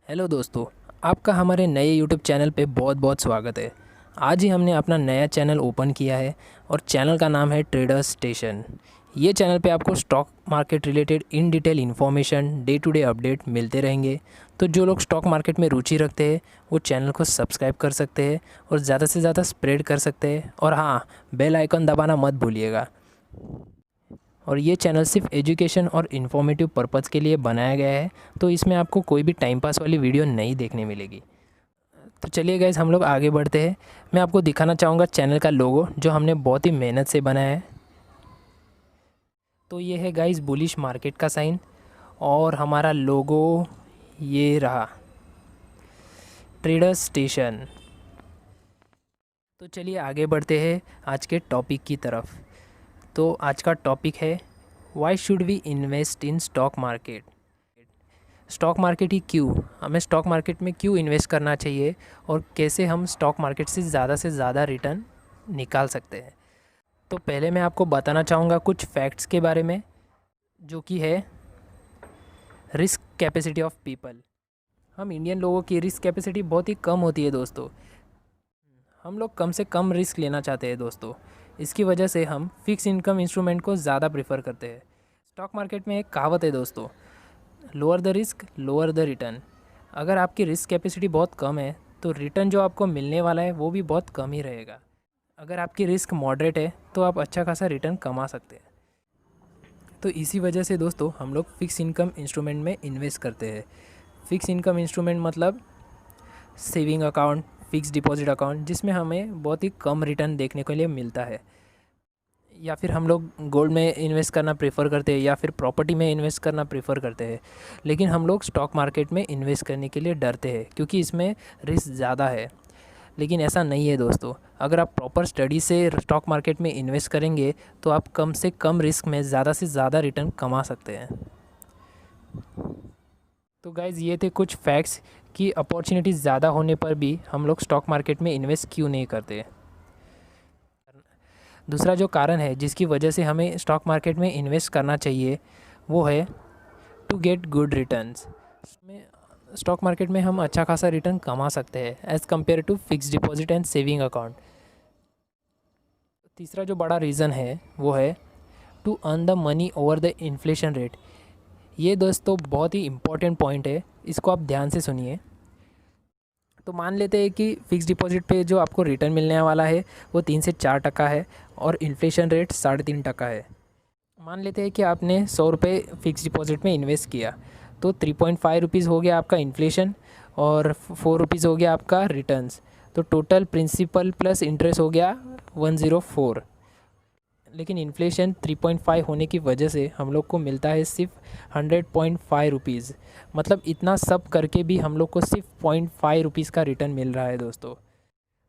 Hello दोस्तों, आपका हमारे नए यूट्यूब चैनल पे बहुत बहुत स्वागत है। आज ही हमने अपना नया चैनल ओपन किया है और चैनल का नाम है ट्रेडर्स स्टेशन। ये चैनल पे आपको stock market related in detail information, day to day update मिलते रहेंगे। तो जो लोग स्टॉक मार्केट में रुचि रखते हैं वो चैनल को सब्सक्राइब कर सकते हैं और ज़्यादा से ज़्यादा स्प्रेड कर सकते हैं। और हाँ, बेल आइकन दबाना मत भूलिएगा। और ये चैनल सिर्फ एजुकेशन और इन्फॉर्मेटिव पर्पज़ के लिए बनाया गया है, तो इसमें आपको कोई भी टाइम पास वाली वीडियो नहीं देखने मिलेगी। तो चलिए गाइस, हम लोग आगे बढ़ते हैं। मैं आपको दिखाना चाहूँगा चैनल का लोगो, जो हमने बहुत ही मेहनत से बनाया है। तो ये है गाइस बुलिश मार्केट का साइन, और हमारा लोगो ये रहा, ट्रेडर्स स्टेशन। तो चलिए आगे बढ़ते हैं आज के टॉपिक की तरफ। तो आज का टॉपिक है, why should we invest in stock market. Stock market ही क्यों, हमें स्टॉक मार्केट में क्यों इन्वेस्ट करना चाहिए और कैसे हम स्टॉक मार्केट से ज़्यादा रिटर्न निकाल सकते हैं। तो पहले मैं आपको बताना चाहूँगा कुछ फैक्ट्स के बारे में, जो कि है रिस्क कैपेसिटी ऑफ पीपल। हम इंडियन लोगों की रिस्क कैपेसिटी बहुत ही कम होती है दोस्तों। हम लोग कम से कम रिस्क लेना चाहते हैं दोस्तों। इसकी वजह से हम फिक्स इनकम इंस्ट्रूमेंट को ज़्यादा प्रेफर करते हैं। स्टॉक मार्केट में एक कहावत है दोस्तों, lower the risk lower the return. अगर आपकी रिस्क कैपेसिटी बहुत कम है तो रिटर्न जो आपको मिलने वाला है वो भी बहुत कम ही रहेगा। अगर आपकी रिस्क मॉडरेट है तो आप अच्छा खासा रिटर्न कमा सकते हैं। तो इसी वजह से दोस्तों हम लोग फ़िक्स इनकम इंस्ट्रूमेंट में इन्वेस्ट करते हैं। फ़िक्स इनकम इंस्ट्रूमेंट मतलब saving account, fix deposit account, जिसमें हमें बहुत ही कम रिटर्न देखने के लिए मिलता है। या फिर हम लोग गोल्ड में इन्वेस्ट करना प्रेफर करते हैं, या फिर प्रॉपर्टी में इन्वेस्ट करना प्रेफर करते हैं। लेकिन हम लोग स्टॉक मार्केट में इन्वेस्ट करने के लिए डरते हैं क्योंकि इसमें रिस्क ज़्यादा है। लेकिन ऐसा नहीं है दोस्तों। अगर आप प्रॉपर स्टडी से स्टॉक मार्केट में इन्वेस्ट करेंगे तो आप कम से कम रिस्क में ज़्यादा से ज़्यादा रिटर्न कमा सकते हैं। तो गाइज़, ये थे कुछ फैक्ट्स कि अपॉर्चुनिटीज़ ज़्यादा होने पर भी हम लोग स्टॉक मार्केट में इन्वेस्ट क्यों नहीं करते। दूसरा जो कारण है जिसकी वजह से हमें स्टॉक मार्केट में इन्वेस्ट करना चाहिए, वो है टू गेट गुड रिटर्न्स। में स्टॉक मार्केट में हम अच्छा खासा रिटर्न कमा सकते हैं as compared to fix deposit and saving account. तीसरा जो बड़ा रीज़न है वो है to earn the money over the inflation rate. ये दोस्तों बहुत ही इम्पोर्टेंट पॉइंट है, इसको आप ध्यान से सुनिए। तो मान लेते हैं कि फ़िक्स डिपॉजिट पे जो आपको रिटर्न मिलने वाला है वो 3 से 4% है और इन्फ्लेशन रेट 3.5% है। मान लेते हैं कि आपने 100 रुपये फ़िक्स डिपॉजिट में इन्वेस्ट किया, तो 3.5 रुपीज़ हो गया आपका इन्फ्लेशन और 4 रुपीज़ हो गया आपका रिटर्न्स। तो टोटल प्रिंसिपल प्लस इंटरेस्ट हो गया 104। लेकिन इन्फ्लेशन 3.5 होने की वजह से हम लोग को मिलता है सिर्फ 100.5 रुपीज़। मतलब इतना सब करके भी हम लोग को सिर्फ 0.5 रुपीज़ का रिटर्न मिल रहा है दोस्तों।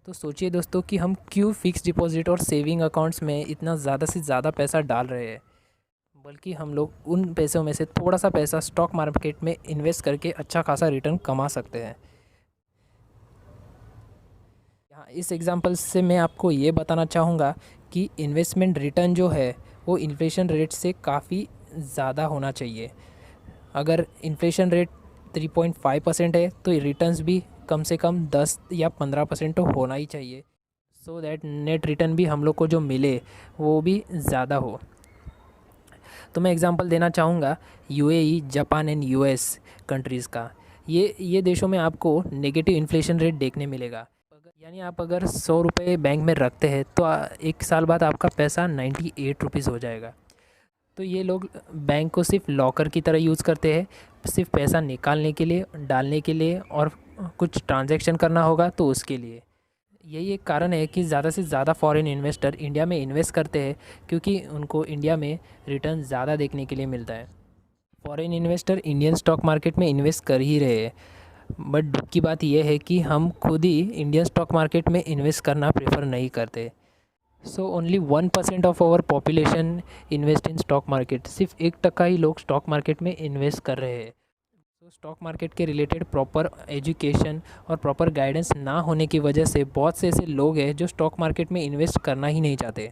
तो सोचिए दोस्तों कि हम क्यों फ़िक्स डिपॉजिट और सेविंग अकाउंट्स में इतना ज़्यादा से ज़्यादा पैसा डाल रहे हैं, बल्कि हम लोग उन पैसों में से थोड़ा सा पैसा स्टॉक मार्केट में इन्वेस्ट करके अच्छा खासा रिटर्न कमा सकते हैं। यहाँ इस एग्जांपल से मैं आपको ये बताना चाहूँगा कि इन्वेस्टमेंट रिटर्न जो है वो इन्फ्लेशन रेट से काफ़ी ज़्यादा होना चाहिए। अगर इन्फ्लेशन रेट 3.5% है तो रिटर्न्स भी कम से कम 10 या 15% तो होना ही चाहिए, सो दैट नेट रिटर्न भी हम लोग को जो मिले वो भी ज़्यादा हो। तो मैं एग्जांपल देना चाहूँगा UAE, Japan and US countries का। ये देशों में आपको नेगेटिव इन्फ्लेशन रेट देखने मिलेगा। यानी आप अगर 100 रुपये बैंक में रखते हैं तो 1 साल बाद आपका पैसा 98 रुपीज़ हो जाएगा। तो ये लोग बैंक को सिर्फ लॉकर की तरह यूज़ करते हैं, सिर्फ पैसा निकालने के लिए, डालने के लिए, और कुछ ट्रांजैक्शन करना होगा तो उसके लिए। यही एक कारण है कि ज़्यादा से ज़्यादा फॉरेन इन्वेस्टर इंडिया में इन्वेस्ट करते हैं, क्योंकि उनको इंडिया में रिटर्न ज़्यादा देखने के लिए मिलता है। Foreign investor Indian stock market में इन्वेस्ट कर ही रहे हैं, बट दुख की बात यह है कि हम खुद ही इंडियन स्टॉक मार्केट में इन्वेस्ट करना प्रेफर नहीं करते। So only 1% of our population invest in stock market. सिर्फ 1% ही लोग स्टॉक मार्केट में इन्वेस्ट कर रहे हैं। तो स्टॉक मार्केट के रिलेटेड प्रॉपर एजुकेशन और प्रॉपर गाइडेंस ना होने की वजह से बहुत से ऐसे लोग हैं जो स्टॉक मार्केट में इन्वेस्ट करना ही नहीं चाहते।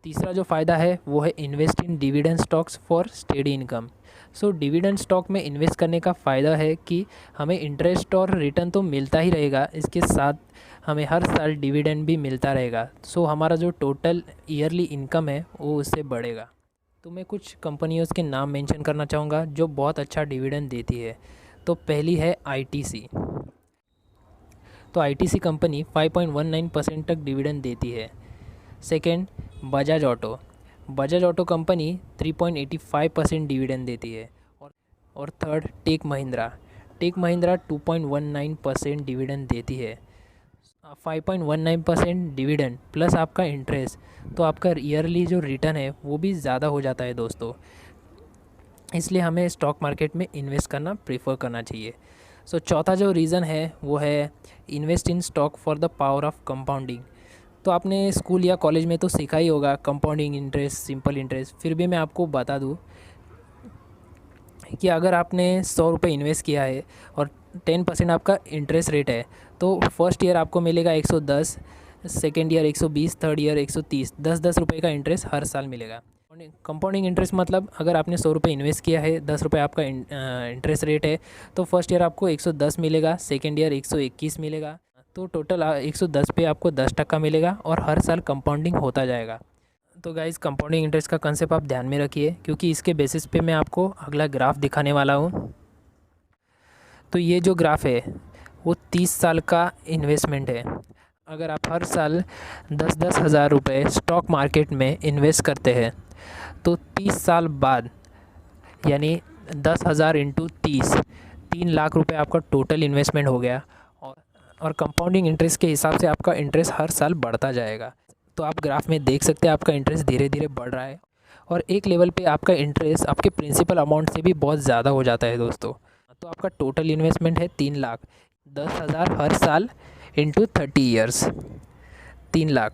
तीसरा जो फ़ायदा है वो है invest in dividend stocks for steady income. So dividend stock में इन्वेस्ट करने का फ़ायदा है कि हमें इंटरेस्ट और रिटर्न तो मिलता ही रहेगा, इसके साथ हमें हर साल डिविडेंड भी मिलता रहेगा। सो हमारा जो टोटल ईयरली इनकम है वो उससे बढ़ेगा। तो मैं कुछ कंपनियों के नाम मेंशन करना चाहूँगा जो बहुत अच्छा डिविडेंड देती है। तो पहली है आईटीसी। तो आईटीसी कंपनी 5.19% तक डिविडेंड देती है। Second, Bajaj auto. Bajaj auto company 3.85% dividend देती है। और third, tech Mahindra. Tech Mahindra 2.19% dividend देती है। 5.19% डिविडेंड प्लस आपका इंटरेस्ट, तो आपका ईयरली जो रिटर्न है वो भी ज़्यादा हो जाता है दोस्तों। इसलिए हमें स्टॉक मार्केट में इन्वेस्ट करना प्रेफर करना चाहिए। सो चौथा जो रीज़न है वो है invest in stock for the power of compounding. तो आपने स्कूल या कॉलेज में तो सीखा ही होगा कंपाउंडिंग इंटरेस्ट, सिंपल इंटरेस्ट। फिर भी मैं आपको बता दूं कि अगर आपने 100 रुपये इन्वेस्ट किया है और 10% आपका इंटरेस्ट रेट है, तो फर्स्ट ईयर आपको मिलेगा 110, सेकेंड ईयर 120, थर्ड ईयर 130, 10-10 रुपये का इंटरेस्ट हर साल मिलेगा। कंपाउंडिंग इंटरेस्ट मतलब अगर आपने 100 रुपये इन्वेस्ट किया है, 10 रुपये आपका इंटरेस्ट रेट है, तो फर्स्ट ईयर आपको 110 मिलेगा, सेकेंड ईयर 121 मिलेगा, तो टोटल 110 पे आपको 10% मिलेगा और हर साल कंपाउंडिंग होता जाएगा। तो गाइस, कंपाउंडिंग इंटरेस्ट का कंसेप्ट आप ध्यान में रखिए, क्योंकि इसके बेसिस पे मैं आपको अगला ग्राफ दिखाने वाला हूँ। तो ये जो ग्राफ है वो 30 साल का इन्वेस्टमेंट है। अगर आप हर साल 10-10 हज़ार रुपये स्टॉक मार्केट में इन्वेस्ट करते हैं, तो 30 साल बाद यानी 10,000 इंटू 30, 3 लाख रुपए आपका टोटल इन्वेस्टमेंट हो गया। और कंपाउंडिंग इंटरेस्ट के हिसाब से आपका इंटरेस्ट हर साल बढ़ता जाएगा। तो आप ग्राफ में देख सकते हैं आपका इंटरेस्ट धीरे धीरे बढ़ रहा है, और एक लेवल पे आपका इंटरेस्ट आपके प्रिंसिपल अमाउंट से भी बहुत ज़्यादा हो जाता है दोस्तों। तो आपका टोटल इन्वेस्टमेंट है 3 लाख, 10,000 हर साल इंटू 30 ईयर्स, 3 लाख।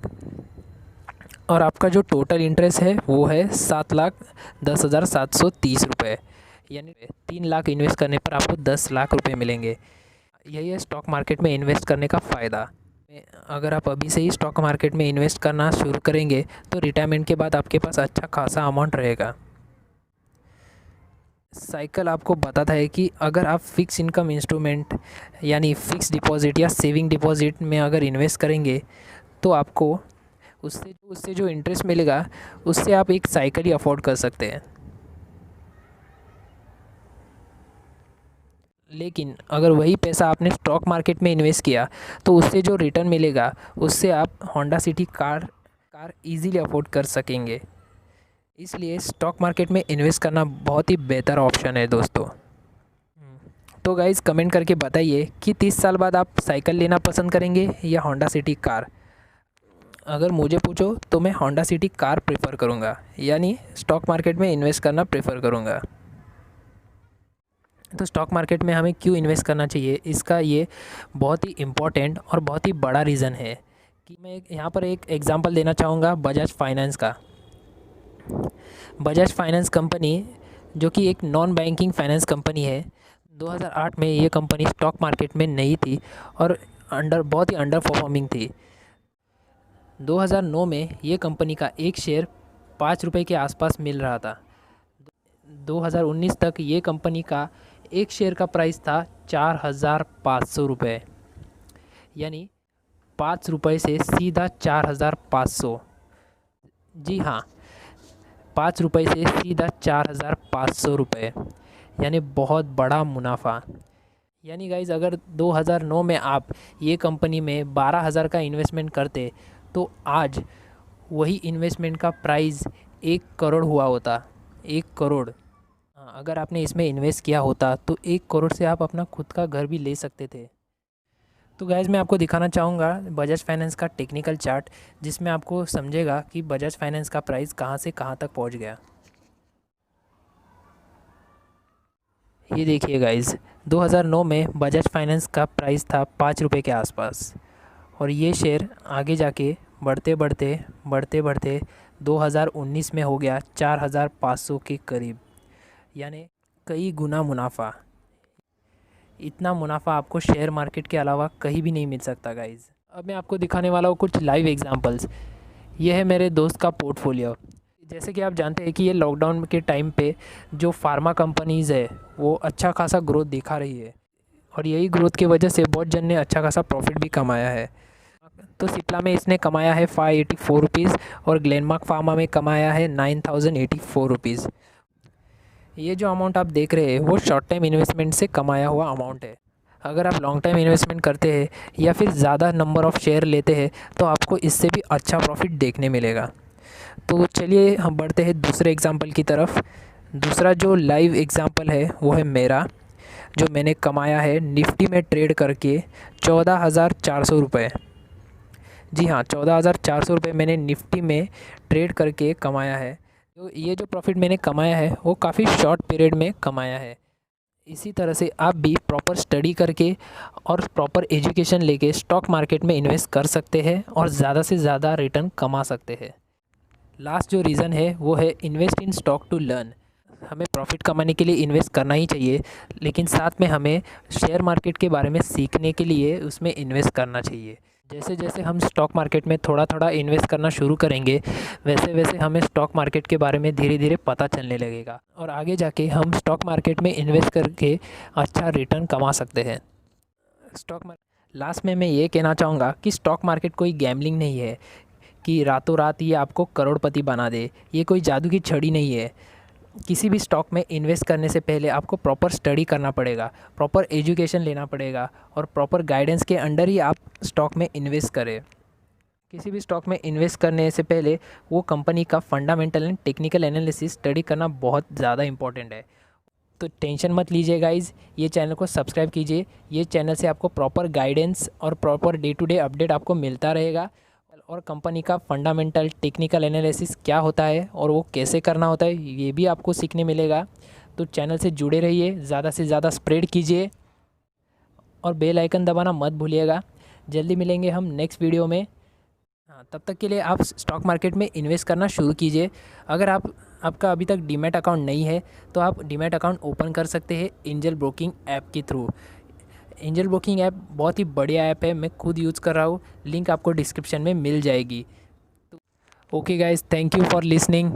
और आपका जो टोटल इंटरेस्ट है वो है 7,10,730 रुपये, यानी 3 लाख इन्वेस्ट करने पर आपको 10 लाख रुपये मिलेंगे। यही है स्टॉक मार्केट में इन्वेस्ट करने का फ़ायदा। अगर आप अभी से ही स्टॉक मार्केट में इन्वेस्ट करना शुरू करेंगे तो रिटायरमेंट के बाद आपके पास अच्छा खासा अमाउंट रहेगा। साइकिल आपको बताता है कि अगर आप फिक्स इनकम इंस्ट्रूमेंट यानी फिक्स डिपॉजिट या सेविंग डिपॉजिट में अगर इन्वेस्ट करेंगे, तो आपको उससे जो इंटरेस्ट मिलेगा उससे आप एक साइकिल ही अफोर्ड कर सकते हैं। लेकिन अगर वही पैसा आपने स्टॉक मार्केट में इन्वेस्ट किया, तो उससे जो रिटर्न मिलेगा उससे आप Honda city car easily afford कर सकेंगे। इसलिए स्टॉक मार्केट में इन्वेस्ट करना बहुत ही बेहतर ऑप्शन है दोस्तों। तो गाइज़, कमेंट करके बताइए कि 30 साल बाद आप साइकिल लेना पसंद करेंगे या होंडा सिटी कार। अगर मुझे पूछो तो मैं होंडा सिटी कार प्रेफर करूँगा, यानी स्टॉक मार्केट में इन्वेस्ट करना प्रेफर करूँगा। तो स्टॉक मार्केट में हमें क्यों इन्वेस्ट करना चाहिए, इसका ये बहुत ही इम्पोर्टेंट और बहुत ही बड़ा रीज़न है कि मैं यहाँ पर एक एग्ज़ाम्पल देना चाहूँगा बजाज फाइनेंस का। बजाज फाइनेंस कंपनी जो कि एक नॉन बैंकिंग फाइनेंस कंपनी है, 2008 में ये कंपनी स्टॉक मार्केट में नहीं थी और बहुत ही अंडर परफॉर्मिंग थी। 2009 में ये कंपनी का एक शेयर 5 रुपये के आसपास मिल रहा था। 2019 तक ये कंपनी का एक शेयर का प्राइस था 4,500 रुपये, यानी 5 रुपये से सीधा 4,500। जी हाँ, 5 रुपये से सीधा 4,500 रुपये, यानी बहुत बड़ा मुनाफा। यानी गाइज़, अगर 2009 में आप ये कंपनी में 12,000 का इन्वेस्टमेंट करते, तो आज वही इन्वेस्टमेंट का प्राइस 1 करोड़ हुआ होता। 1 करोड़ अगर आपने इसमें इन्वेस्ट किया होता तो 1 करोड़ से आप अपना खुद का घर भी ले सकते थे। तो गाइज़, मैं आपको दिखाना चाहूँगा बजाज फाइनेंस का टेक्निकल चार्ट, जिसमें आपको समझेगा कि बजाज फाइनेंस का प्राइस कहाँ से कहाँ तक पहुँच गया। ये देखिए गाइज़, 2009 में बजाज फाइनेंस का प्राइस था 5 रुपये के आसपास, और ये शेयर आगे जाके बढ़ते बढ़ते 2019 में हो गया 4,500 के करीब, यानी कई गुना मुनाफा। इतना मुनाफा आपको शेयर मार्केट के अलावा कहीं भी नहीं मिल सकता गाइज़। अब मैं आपको दिखाने वाला हूँ कुछ लाइव एग्जांपल्स ये है मेरे दोस्त का पोर्टफोलियो। जैसे कि आप जानते हैं कि ये लॉकडाउन के टाइम पे जो फार्मा कंपनीज़ है वो अच्छा खासा ग्रोथ दिखा रही है, और यही ग्रोथ की वजह से बहुत जन ने अच्छा खासा प्रॉफिट भी कमाया है। तो सिप्ला में इसने कमाया है 584 रुपीज़ और ग्लेनमार्क फार्मा में कमाया है 9084 रुपीज़। ये जो अमाउंट आप देख रहे हैं वो शॉर्ट टाइम इन्वेस्टमेंट से कमाया हुआ अमाउंट है। अगर आप लॉन्ग टाइम इन्वेस्टमेंट करते हैं या फिर ज़्यादा नंबर ऑफ़ शेयर लेते हैं तो आपको इससे भी अच्छा प्रॉफिट देखने मिलेगा। तो चलिए हम बढ़ते हैं दूसरे एग्ज़ाम्पल की तरफ। दूसरा जो लाइव एग्ज़ाम्पल है वो है मेरा, जो मैंने कमाया है निफ्टी में ट्रेड करके 14,400 रुपये। जी हाँ, 14,400 रुपये मैंने निफ्टी में ट्रेड करके कमाया है। तो ये जो प्रॉफिट मैंने कमाया है वो काफ़ी शॉर्ट पीरियड में कमाया है। इसी तरह से आप भी प्रॉपर स्टडी करके और प्रॉपर एजुकेशन लेके स्टॉक मार्केट में इन्वेस्ट कर सकते हैं और ज़्यादा से ज़्यादा रिटर्न कमा सकते हैं। लास्ट जो रीज़न है वो है invest in stock to learn. हमें प्रॉफिट कमाने के लिए इन्वेस्ट करना ही चाहिए, लेकिन साथ में हमें शेयर मार्केट के बारे में सीखने के लिए उसमें इन्वेस्ट करना चाहिए। जैसे जैसे हम स्टॉक मार्केट में थोड़ा थोड़ा इन्वेस्ट करना शुरू करेंगे वैसे वैसे हमें स्टॉक मार्केट के बारे में धीरे धीरे पता चलने लगेगा, और आगे जाके हम स्टॉक मार्केट में इन्वेस्ट करके अच्छा रिटर्न कमा सकते हैं। लास्ट में मैं ये कहना चाहूँगा कि स्टॉक मार्केट कोई गैम्बलिंग नहीं है कि रातों रात ये आपको करोड़पति बना दे। ये कोई जादू की छड़ी नहीं है। किसी भी स्टॉक में इन्वेस्ट करने से पहले आपको प्रॉपर स्टडी करना पड़ेगा, प्रॉपर एजुकेशन लेना पड़ेगा और प्रॉपर गाइडेंस के अंडर ही आप स्टॉक में इन्वेस्ट करें। किसी भी स्टॉक में इन्वेस्ट करने से पहले वो कंपनी का fundamental and technical analysis study करना बहुत ज़्यादा इंपॉर्टेंट है। तो टेंशन मत लीजिए गाइज़, ये चैनल को सब्सक्राइब कीजिए। ये चैनल से आपको प्रॉपर गाइडेंस और proper day to day update आपको मिलता रहेगा, और कंपनी का फंडामेंटल टेक्निकल एनालिसिस क्या होता है और वो कैसे करना होता है ये भी आपको सीखने मिलेगा। तो चैनल से जुड़े रहिए, ज़्यादा से ज़्यादा स्प्रेड कीजिए और बेल आइकन दबाना मत भूलिएगा। जल्दी मिलेंगे हम नेक्स्ट वीडियो में। हाँ, तब तक के लिए आप स्टॉक मार्केट में इन्वेस्ट करना शुरू कीजिए। अगर आपका अभी तक डीमैट अकाउंट नहीं है तो आप डीमैट अकाउंट ओपन कर सकते हैं एंजल ब्रोकिंग ऐप के थ्रू। एंजल ब्रोकिंग ऐप बहुत ही बढ़िया ऐप है, मैं खुद यूज़ कर रहा हूँ, लिंक आपको डिस्क्रिप्शन में मिल जाएगी। Okay guys, thank you for listening.